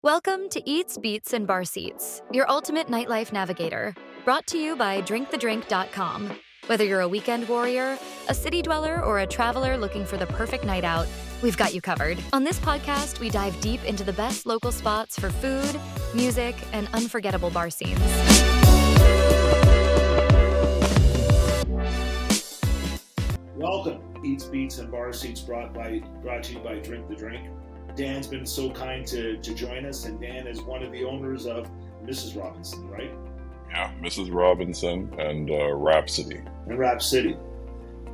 Welcome to Eats, Beats, and Bar Seats, your ultimate nightlife navigator. Brought to you by drinkthedrink.com. Whether you're a weekend warrior, a city dweller, or a traveler looking for the perfect night out, we've got you covered. On this podcast, we dive deep into the best local spots for food, music, and unforgettable bar scenes. Welcome, Eats, Beats, and Bar Seats, brought to you by Drink the Drink. Dan's been so kind to join us, and Dan is one of the owners of Mrs. Robinson, right? Yeah, Mrs. Robinson and Rhapsody. And Rhapsody.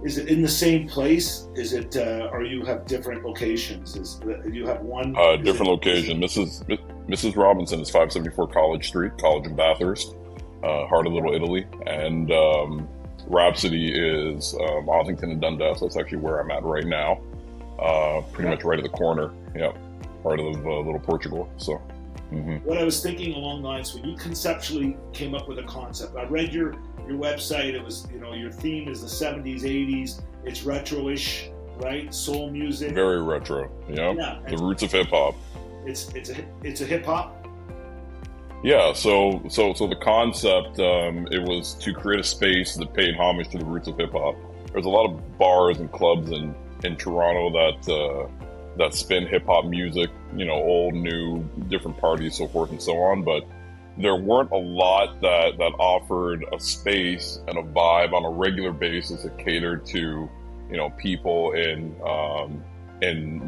Is it in the same place? Is it, or you have different locations? You have one? Different location. Mrs. Robinson is 574 College Street, College in Bathurst, heart of Little Italy. And Rhapsody is Ossington and Dundas. That's actually where I'm at right now. Pretty much right at the corner. Yeah, part of Little Portugal. So, What I was thinking along the lines, when you conceptually came up with a concept, I read your website. It was, your theme is the 70s, 80s. It's retro-ish, right? Soul music. Very retro. Yeah. The roots of hip hop. It's a hip hop. Yeah. So the concept, it was to create a space that paid homage to the roots of hip hop. There's a lot of bars and clubs in Toronto that spin hip-hop music, old, new, different parties, so forth and so on, but there weren't a lot that offered a space and a vibe on a regular basis that catered to, people in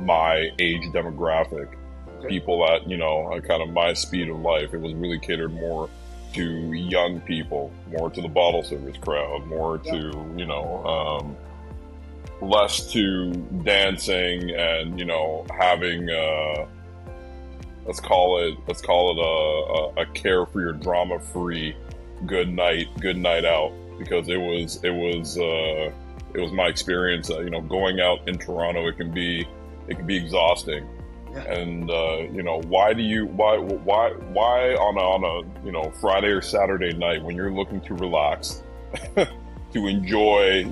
my age demographic, people at, kind of my speed of life. It was really catered more to young people, more to the bottle service crowd, more to, less to dancing and having let's call it a carefree or drama free good night out, because it was my experience that going out in Toronto, it can be exhausting. Yeah. And why on a Friday or Saturday night, when you're looking to relax to enjoy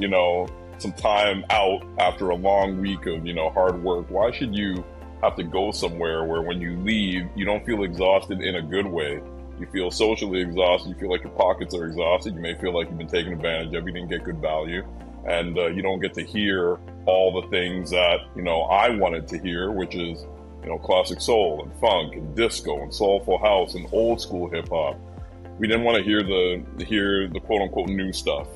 some time out after a long week of hard work, why should you have to go somewhere where when you leave you don't feel exhausted in a good way? You feel socially exhausted, you feel like your pockets are exhausted, you may feel like you've been taken advantage of, you didn't get good value, and you don't get to hear all the things that I wanted to hear, which is classic soul and funk and disco and soulful house and old school hip hop. We didn't want to hear the quote unquote new stuff,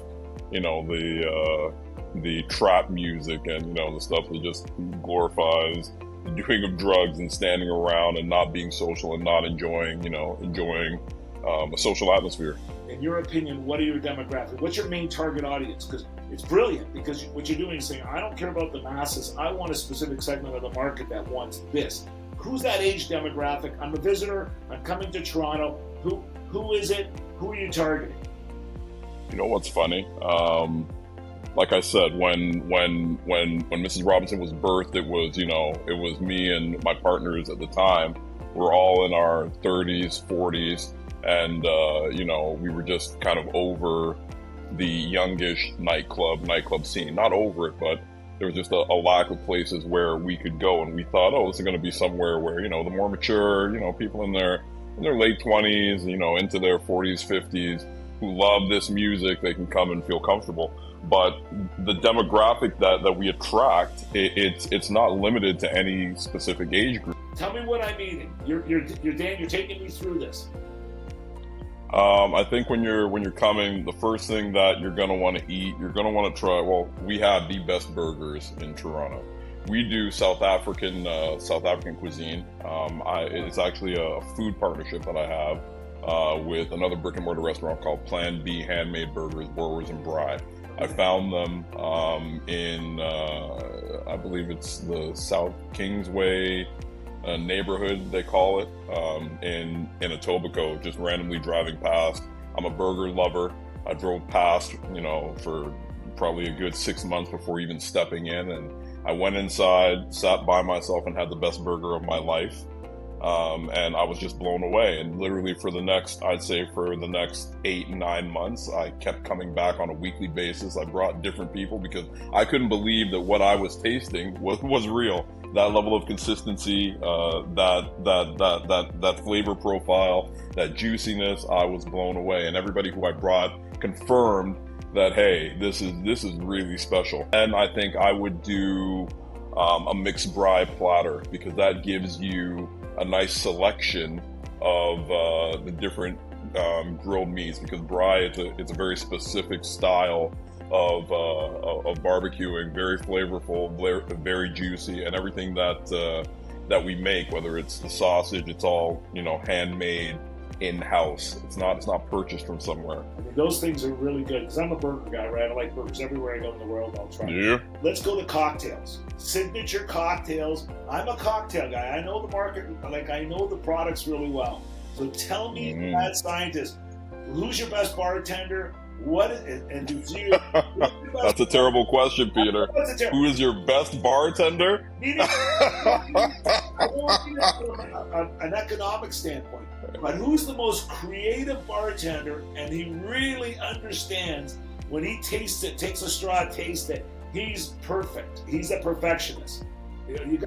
the trap music and the stuff that just glorifies the doing of drugs and standing around and not being social and not enjoying a social atmosphere. In your opinion, what are your demographic? What's your main target audience? Because it's brilliant, because what you're doing is saying, I don't care about the masses, I want a specific segment of the market that wants this. Who's that age demographic? I'm a visitor, I'm coming to Toronto. Who is it? Who are you targeting? You know what's funny? Like I said, when Mrs. Robinson was birthed, it was me and my partners at the time. We're all in our 30s, 40s, and we were just kind of over the youngish nightclub scene. Not over it, but there was just a lack of places where we could go, and we thought, this is going to be somewhere where the more mature, people in their late 20s, into their 40s, 50s, who love this music, they can come and feel comfortable. But the demographic that we attract, it's not limited to any specific age group. Tell me what I'm eating. You're Dan, you're taking me through this. I think when you're coming, the first thing that you're gonna want to eat, you're gonna want to try. Well, we have the best burgers in Toronto. We do South African cuisine. It's actually a food partnership that I have with another brick and mortar restaurant called Plan B Handmade Burgers, Borwers and Bry. I found them in, I believe it's the South Kingsway neighborhood, they call it, in Etobicoke, just randomly driving past. I'm a burger lover. I drove past, for probably a good 6 months before even stepping in, and I went inside, sat by myself, and had the best burger of my life. And I was just blown away. And literally for the next 8-9 months, I kept coming back on a weekly basis. I brought different people because I couldn't believe that what I was tasting was real. that level of consistency, that flavor profile, that juiciness, I was blown away. And everybody who I brought confirmed that, hey, this is really special. And I think I would do a mixed brie platter, because that gives you a nice selection of the different grilled meats, because brie, it's a very specific style of barbecuing, very flavorful, very juicy, and everything that we make, whether it's the sausage, it's all, you know, handmade in-house. It's not purchased from somewhere. I mean, those things are really good, because I'm a burger guy, right? I like burgers everywhere I go in the world. I'll try. Yeah. Let's go to cocktails. Signature cocktails. I'm a cocktail guy. I know the market, like I know the products really well. So tell me, mad scientist, who's your best bartender? That's a terrible question, Peter. Who is your best bartender? An economic standpoint. But who's the most creative bartender, and he really understands when he tastes it, takes a straw, tastes it, he's perfect. He's a perfectionist.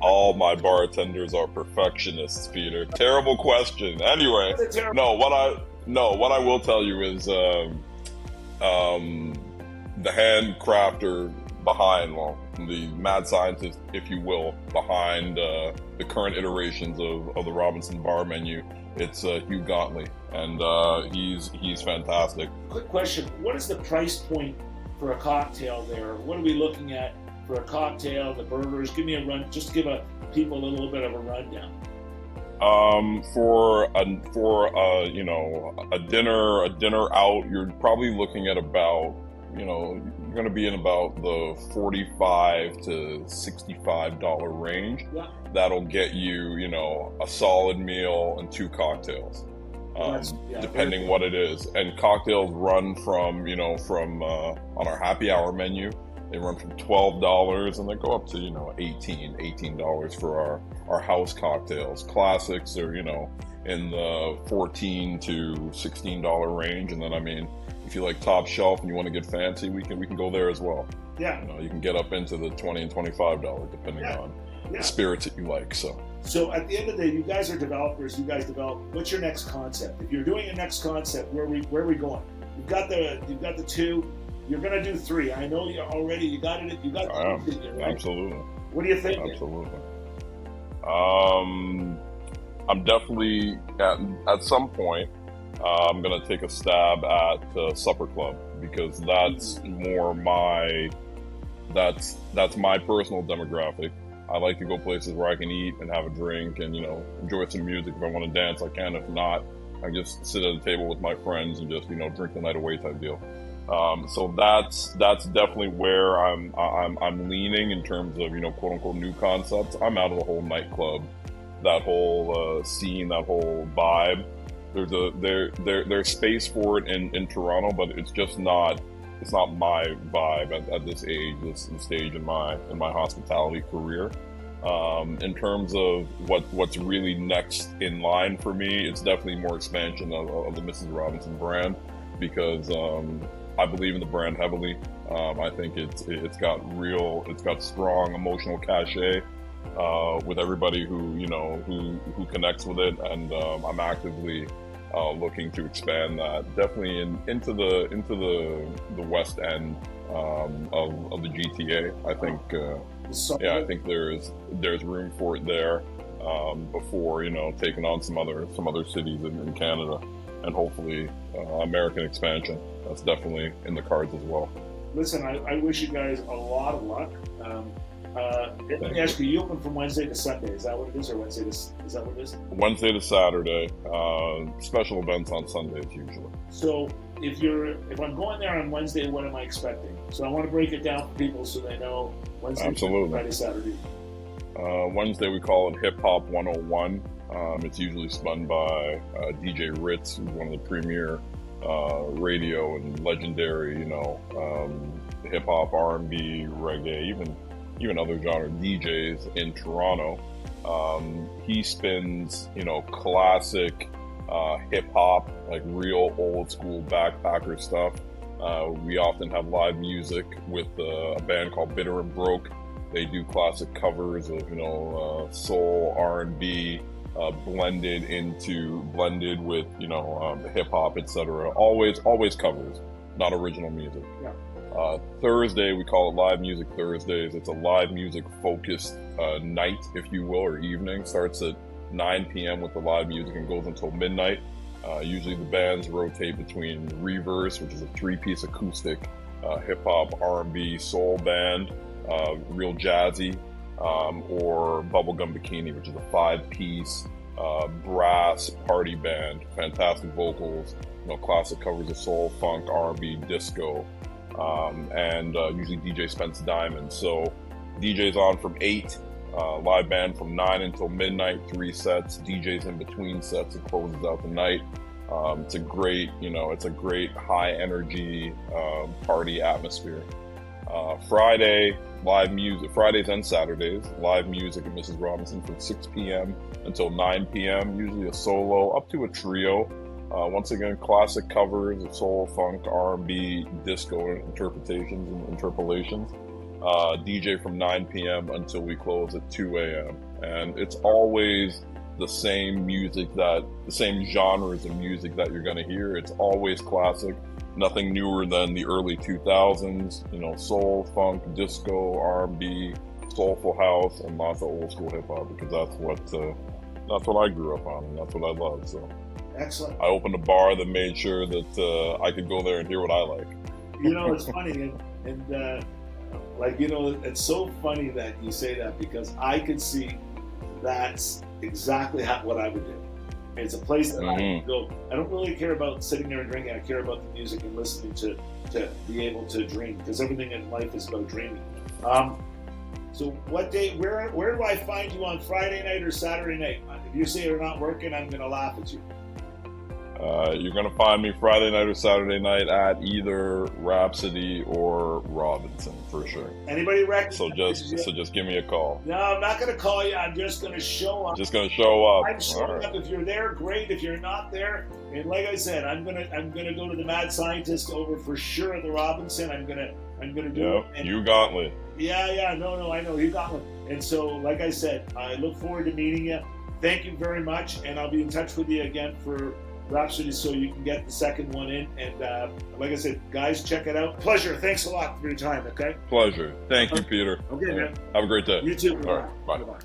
All my bartenders are perfectionists, Peter. Terrible question. Anyway, what I will tell you is the hand crafter behind, well, the mad scientist, if you will, behind the current iterations of the Robinson Bar menu. It's Hugh Gauntly, and he's fantastic. Quick question: what is the price point for a cocktail there? What are we looking at for a cocktail? The burgers? Give me a run. Just give people a little bit of a rundown. For you know, a dinner out, you're probably looking at about, you know, you're going to be in about the $45 to $65 range. Yeah. That'll get you, you know, a solid meal and 2 cocktails, depending what it is. And cocktails run from, you know, on our happy hour menu, they run from $12 and they go up to, you know, $18 for our house cocktails. Classics are, you know, in the $14 to $16 range. And then, I mean, if you like top shelf and you want to get fancy, we can go there as well. Yeah. You know, you can get up into the $20 and $25 depending on the spirits that you like. So at the end of the day, you guys are developers. You guys develop. What's your next concept? If you're doing a next concept, where are we going? You've got the 2. You're gonna do 3. I know you already. You got it. You got. Right? Absolutely. What do you think? Absolutely. I'm definitely at some point. I'm gonna take a stab at Supper Club, because that's more that's my personal demographic. I like to go places where I can eat and have a drink and, you know, enjoy some music. If I want to dance, I can. If not, I just sit at a table with my friends and just, you know, drink the night away type deal. So that's definitely where I'm leaning in terms of, you know, quote unquote new concepts. I'm out of the whole nightclub, that whole scene, that whole vibe. There's space for it in Toronto, but it's just not. It's not my vibe at this age, this stage in my hospitality career. In terms of what's really next in line for me, it's definitely more expansion of the Mrs. Robinson brand, because I believe in the brand heavily. I think it's got strong emotional cachet with everybody who, you know, who connects with it, and I'm actively looking to expand that definitely into the west end of the GTA. I think I think there's room for it there before, you know, taking on some other cities in Canada, and hopefully American expansion. That's definitely in the cards as well. Listen, I wish you guys a lot of luck. Let me ask you, you open from Wednesday to Sunday. Is that what it is, or Wednesday to, is that what it is? Wednesday to Saturday. Special events on Sundays usually. So if I'm going there on Wednesday, what am I expecting? So I want to break it down for people so they know Wednesday, absolutely. Friday, Saturday. Wednesday we call it Hip Hop 101. It's usually spun by DJ Ritz, who's one of the premier radio and legendary, you know, hip hop, R&B, reggae, even other genre DJs in Toronto. He spins, you know, classic hip hop, like real old school backpacker stuff. We often have live music with a band called Bitter and Broke, They do classic covers of, soul, R&B, blended with, hip hop, etc. Always covers, not original music. Yeah. Thursday, we call it Live Music Thursdays. It's a live music focused night, if you will, or evening. Starts at 9 p.m. with the live music and goes until midnight. Usually the bands rotate between Reverse, which is a 3-piece acoustic hip-hop, R&B, soul band, real jazzy, or Bubblegum Bikini, which is a 5-piece brass party band, fantastic vocals, classic covers of soul, funk, R&B, disco, and usually DJ Spence Diamond. So DJ's on from 8, live band from 9 until midnight, 3 sets, DJs in between sets, and closes out the night. It's a great, high energy party atmosphere. Friday, live music, Fridays and Saturdays, live music at Mrs. Robinson from 6 p.m. until 9 p.m., usually a solo, up to a trio. Once again, classic covers of soul, funk, R&B, disco interpretations and interpolations. DJ from 9 p.m. until we close at 2 a.m. And it's always the same genres of music that you're going to hear. It's always classic, nothing newer than the early 2000s, soul, funk, disco, R&B, soulful house, and lots of old school hip hop, because that's what I grew up on, and that's what I love. So excellent. I opened a bar that made sure that I could go there and hear what I like. It's funny, and it's so funny that you say that, because I could see that's exactly what I would do. It's a place that I can go. I don't really care about sitting there and drinking. I care about the music and listening to be able to dream, because everything in life is about dreaming. So what day, where do I find you on Friday night or Saturday night? If you say you're not working, I'm going to laugh at you. You're going to find me Friday night or Saturday night at either Rhapsody or Robinson, for sure. Anybody recognize? So just give me a call. No, I'm not going to call you. I'm just going to show up. Just going to show up. I'm showing up. If you're there, great. If you're not there, and like I said, I'm gonna go to the Mad Scientist over for sure at the Robinson. I'm gonna do it. You Gauntlet. Yeah. No, I know you Gauntlet. And so, like I said, I look forward to meeting you. Thank you very much, and I'll be in touch with you again for Rhapsody, so you can get the second one in. And like I said, guys, check it out. Pleasure. Thanks a lot for your time. Okay. Pleasure. Thank you, Peter. Okay, man. Have a great day. You too. All right. Bye. Bye.